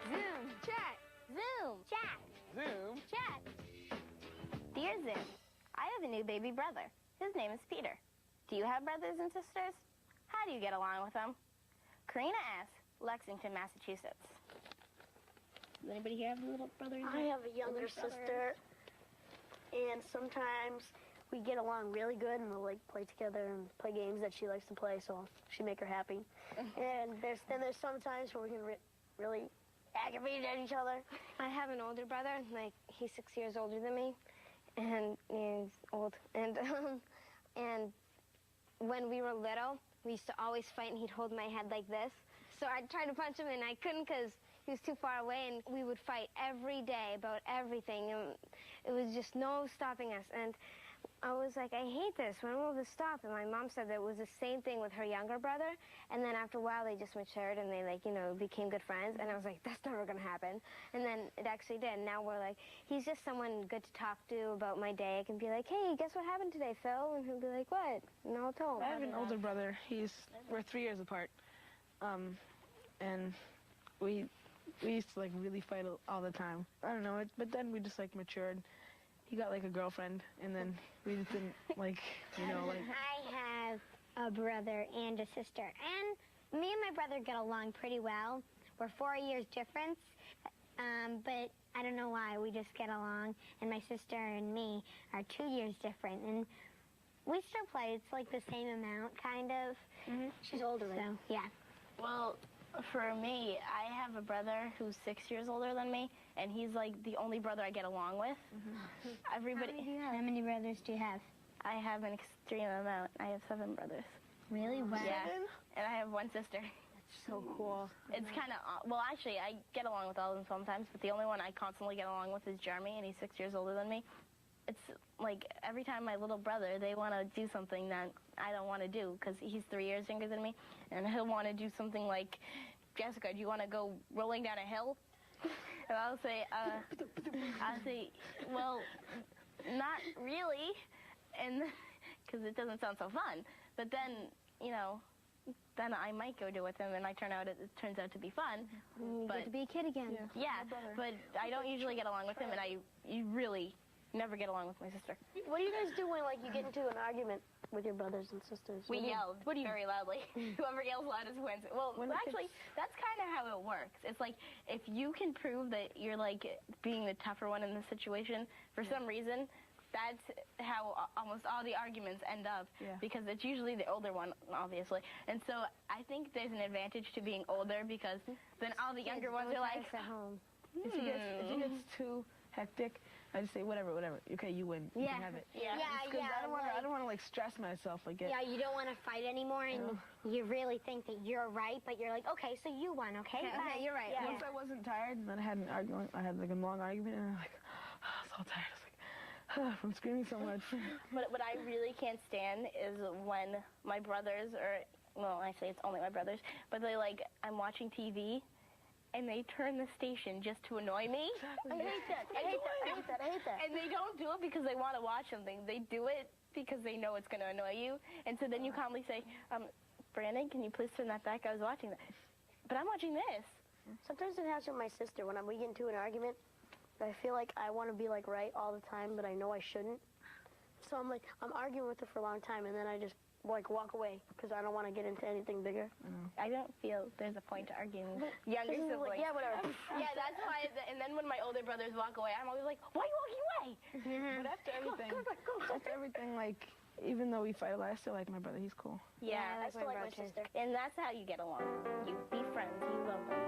Zoom, chat. Zoom, chat. Zoom. Chat. Dear Zoom, I have a new baby brother. His name is Peter. Do you have brothers and sisters? How do you get along with them? Karina S., Lexington, Massachusetts. Does anybody here have a little brother? I have a younger sister, and sometimes we get along really good, and we'll like play together and play games that she likes to play, so she make her happy. And there's some times where we can really aggravate at each other. I have an older brother, like he's 6 years older than me, and he's old. And when we were little, we used to always fight, and he'd hold my head like this. So I'd try to punch him, and I couldn't because he was too far away, and we would fight every day about everything, and it was just no stopping us. And I was like, I hate this. When will this stop? And my mom said that it was the same thing with her younger brother, and then after a while, they just matured, and they, like, you know, became good friends, and I was like, that's never going to happen. And then it actually did. And now we're like, he's just someone good to talk to about my day. I can be like, hey, guess what happened today, Phil? And he'll be like, what? And I'll tell him. I have an older brother. We're 3 years apart. And we used to, like, really fight all the time. I don't know, but then we just, like, matured. He got, like, a girlfriend, and then we just didn't, like, you know, like... I have a brother and a sister, and me and my brother get along pretty well. We're 4 years difference, but I don't know why, we just get along, and my sister and me are 2 years different, and we still play. It's, like, the same amount, kind of. Mm-hmm. She's older, so, yeah. Well, for me, I have a brother who's 6 years older than me, and he's like the only brother I get along with. Mm-hmm. Everybody. How many brothers do you have? I have an extreme amount. I have 7 brothers. Really? Wow. Yeah, and I have 1 sister. That's so cool. It's kind of, well, actually, I get along with all of them sometimes, but the only one I constantly get along with is Jeremy, and he's 6 years older than me. It's like every time my little brother, they want to do something that I don't want to do because he's 3 years younger than me, and he'll want to do something like, Jessica, do you want to go rolling down a hill? And I'll say, well, not really, and because it doesn't sound so fun. But then, you know, then I might go do it with him, and it turns out to be fun. You get to be a kid again. Yeah, but I don't usually get along with him, and you really never get along with my sister. What do you guys do when, like, you get into an argument with your brothers and sisters? We yell very loudly. Whoever yells loudest wins. Well, actually, that's kind of how it works. It's like, if you can prove that you're, like, being the tougher one in the situation, for some reason, that's how almost all the arguments end up, because it's usually the older one, obviously. And so I think there's an advantage to being older, because then all the younger ones are like, at home. If he gets too hectic, I just say, whatever. Okay, you win. You can have it. Yeah. Because I don't want to, like, stress myself. Like, yeah, you don't want to fight anymore, and you really think that you're right, but you're like, okay, so you won, okay? Okay, you're right. Once I wasn't tired, and then I had an argument, I had, like, a long argument, and I'm like, I was all tired. I was like, from screaming so much. But what I really can't stand is when my brothers, well, actually it's only my brothers, but they, like, I'm watching TV, and they turn the station just to annoy me. I hate that. I hate that. And they don't do it because they want to watch something. They do it because they know it's going to annoy you. And so then you calmly say, Brandon, can you please turn that back? I was watching that. But I'm watching this. Sometimes it happens with my sister. When we get into an argument, I feel like I want to be, like, right all the time, but I know I shouldn't. So I'm arguing with her for a long time, and then I just, like, walk away because I don't want to get into anything bigger. I don't feel there's a point to arguing with younger siblings. Like, yeah, whatever. Yeah, that's why. And then when my older brothers walk away, I'm always like, why are you walking away? But after everything, like, even though we fight a lot, I still like my brother. He's cool. Yeah, I still like my sister. And that's how you get along. You be friends. You love them.